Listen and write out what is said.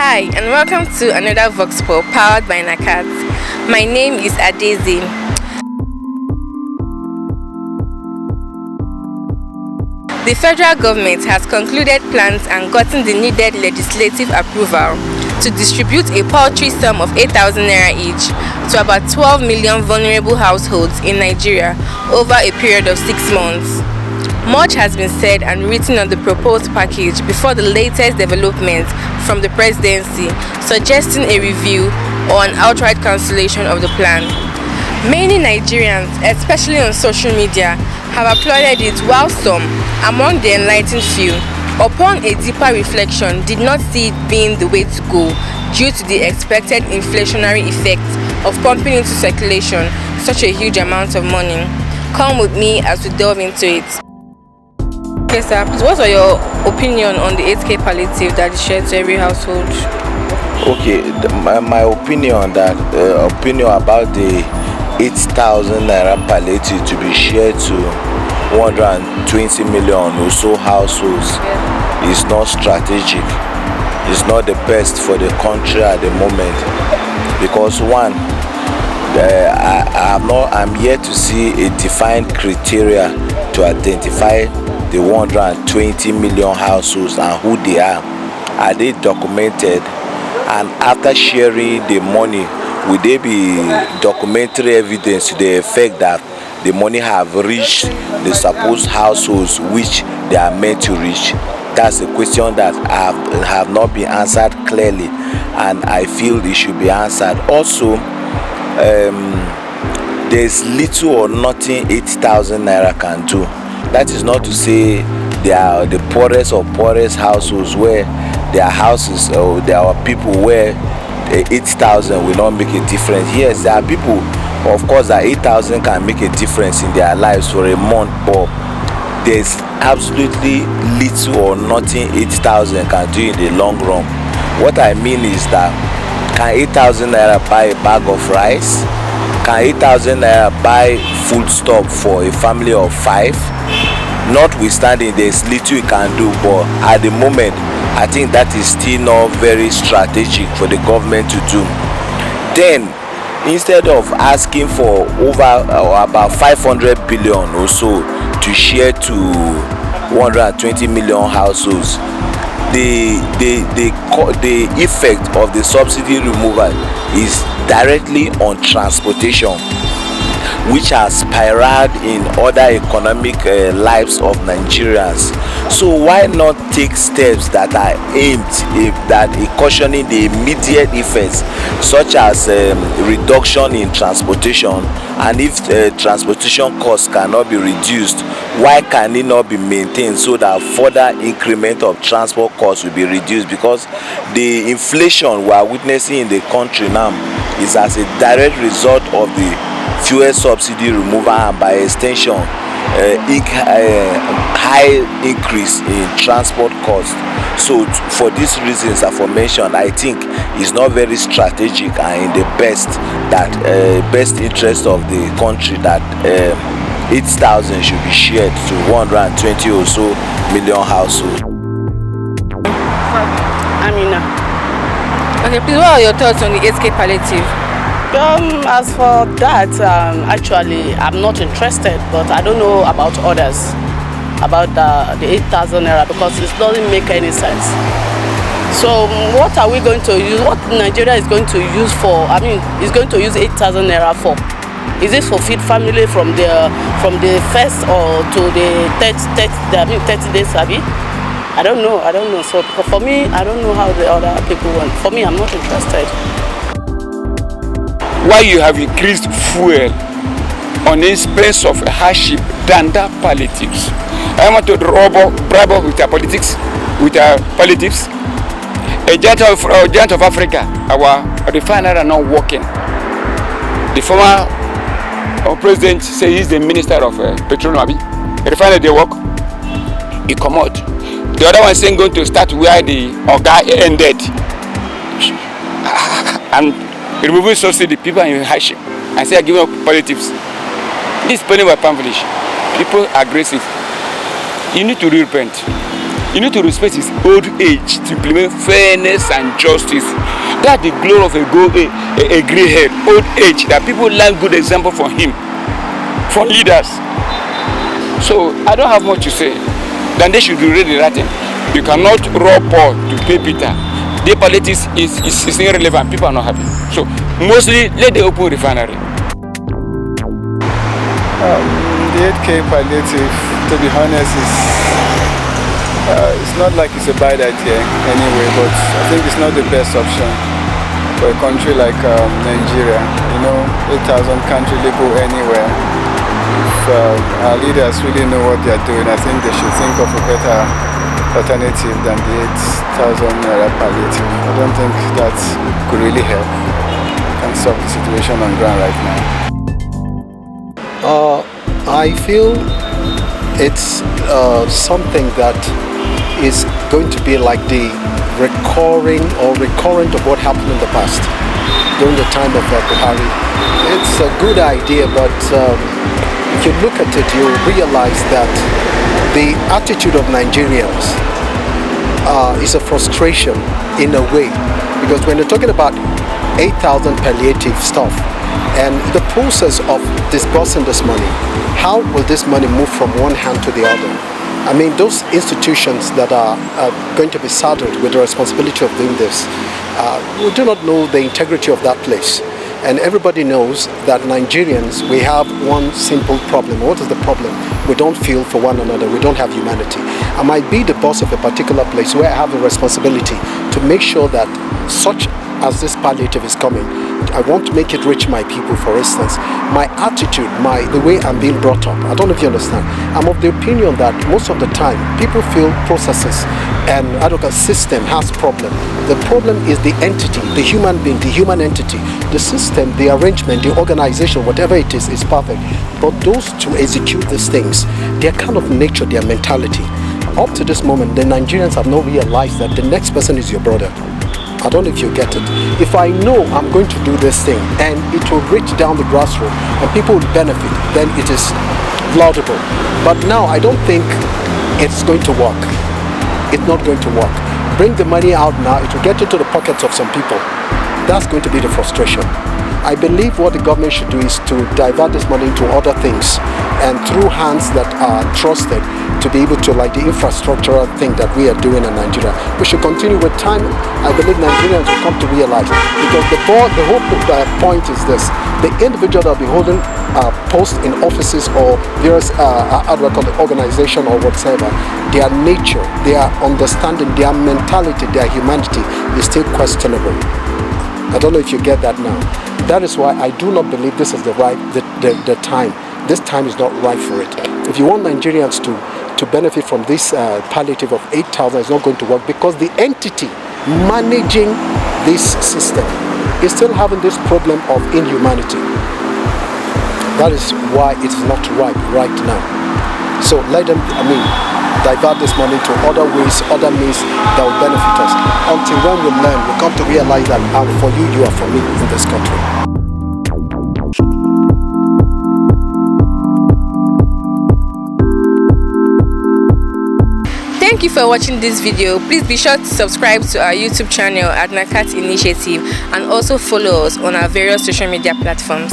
Hi, and welcome to another Vox Pop powered by Nakat. My name is Adezi. The federal government has concluded plans and gotten the needed legislative approval to distribute a paltry sum of 8,000 naira each to about 12 million vulnerable households in Nigeria over a period of 6 months. Much has been said and written on the proposed package before the latest developments from the presidency suggesting a review or an outright cancellation of the plan. Many Nigerians, especially on social media, have applauded it, while some, among the enlightened few, upon a deeper reflection, did not see it being the way to go due to the expected inflationary effects of pumping into circulation such a huge amount of money. Come with me as we delve into it. Okay, sir, please, what are your opinion on the 8K palliative that is shared to every household? Okay, my opinion about the 8,000 naira palliative to be shared to 120 million or so households is not strategic. It's not the best for the country at the moment, because one, I'm yet to see a defined criteria to identify the 120 million households and who they are. Are they documented? And after sharing the money, will there be documentary evidence to the effect that the money have reached the supposed households which they are meant to reach? That's a question that have not been answered clearly, and I feel it should be answered. Also, there's little or nothing 8,000 naira can do. That is not to say they are the poorest of poorest households where their houses or there are people where 8,000 will not make a difference. Yes, there are people, of course, that 8,000 can make a difference in their lives for a month, but there's absolutely little or nothing 8,000 can do in the long run. What I mean is that, can 8,000 naira buy a bag of rice? Can 8,000 naira buy food stock for a family of 5? Notwithstanding, there's little you can do, but at the moment, I think that is still not very strategic for the government to do. Then, instead of asking for over or about 500 billion or so to share to 120 million households, the effect of the subsidy removal is directly on transportation, which has spiraled in other economic lives of Nigerians. So why not take steps that are aimed at cushioning the immediate effects, such as reduction in transportation? And if transportation costs cannot be reduced, why can it not be maintained so that further increment of transport costs will be reduced? Because the inflation we are witnessing in the country now is as a direct result of the fuel subsidy removal, and by extension high increase in transport costs. So for these reasons aforementioned, I think it's not very strategic and in the best interest of the country that 8,000 should be shared to 120 or so million households. Amina. Okay, please, what are your thoughts on the 8K palliative? As for that, actually, I'm not interested, but I don't know about others, about the 8,000 naira, because it doesn't make any sense. So what are we going to use, what Nigeria is going to use for, is going to use 8,000 naira for? Is it for feed family from the first or to the 30 days, Sabi? I don't know. So for me, I don't know how the other people want. For me, I'm not interested. Why you have increased fuel on the expense of hardship than that palliatives? I want to bribe up with our politics, with our palliatives. A giant of Africa, our refinery are not working. The former president says he's the minister of petroleum. The refinery they work, he come out. The other one saying going to start where the Oga ended. And removing subsidy, people are in hardship. I say, giving up palliatives. This is spending by pamphlet. People are aggressive. You need to repent. You need to respect his old age to implement fairness and justice. That's the glory of a grey head, old age, that people learn good example from him, from leaders. So I don't have much to say. Then they should do really that thing. You cannot rob Paul to pay Peter. The Pallatives is irrelevant. People are not happy. So mostly let the open refinery. The 8K palliative, to be honest, it's not like it's a bad idea anyway, but I think it's not the best option for a country like Nigeria. You know, 8,000 can't really go anywhere. If our leaders really know what they are doing, I think they should think of a better alternative than the 8,000 naira palliative. I don't think that could really help and solve the situation on ground right now. I feel it's something that is going to be like the recurrent of what happened in the past during the time of Buhari. It's a good idea, but if you look at it, you realize that the attitude of Nigerians is a frustration in a way, because when you're talking about 8,000 palliative stuff and the process of disbursing this money, how will this money move from one hand to the other? I mean, those institutions that are going to be saddled with the responsibility of doing this, we do not know the integrity of that place. And everybody knows that Nigerians, we have one simple problem. What is the problem? We don't feel for one another. We don't have humanity. I might be the boss of a particular place where I have a responsibility to make sure that such as this palliative is coming, I want to make it reach my people. For instance, my attitude, the way I'm being brought up, I don't know if you understand. I'm of the opinion that most of the time people feel processes and system has problem. The problem is the entity, the human being, the human entity. The system, the arrangement, the organization, whatever it is perfect. But those to execute these things, their kind of nature, their mentality. Up to this moment, the Nigerians have not realized that the next person is your brother. I don't know if you get it. If I know I'm going to do this thing and it will reach down the grassroots and people will benefit, then it is laudable. But now I don't think it's going to work. It's not going to work. Bring the money out now, it will get into the pockets of some people. That's going to be the frustration. I believe what the government should do is to divert this money into other things and through hands that are trusted to be able to, like the infrastructural thing that we are doing in Nigeria. We should continue with time. I believe Nigerians will come to realize, because the whole point is this: the individual that will be holding posts in offices or various organization or whatsoever, their nature, their understanding, their mentality, their humanity is still questionable. I don't know if you get that now. That is why I do not believe this is the time. This time is not right for it. If you want Nigerians to benefit from this palliative of 8,000, it's not going to work, because the entity managing this system is still having this problem of inhumanity. That is why it is not right now. So let them, divert this money to other ways, other means that will benefit us. Until when we learn, we come to realize that I'm for you, you are for me in this country. Thank you for watching this video. Please be sure to subscribe to our YouTube channel at Nakat Initiative and also follow us on our various social media platforms.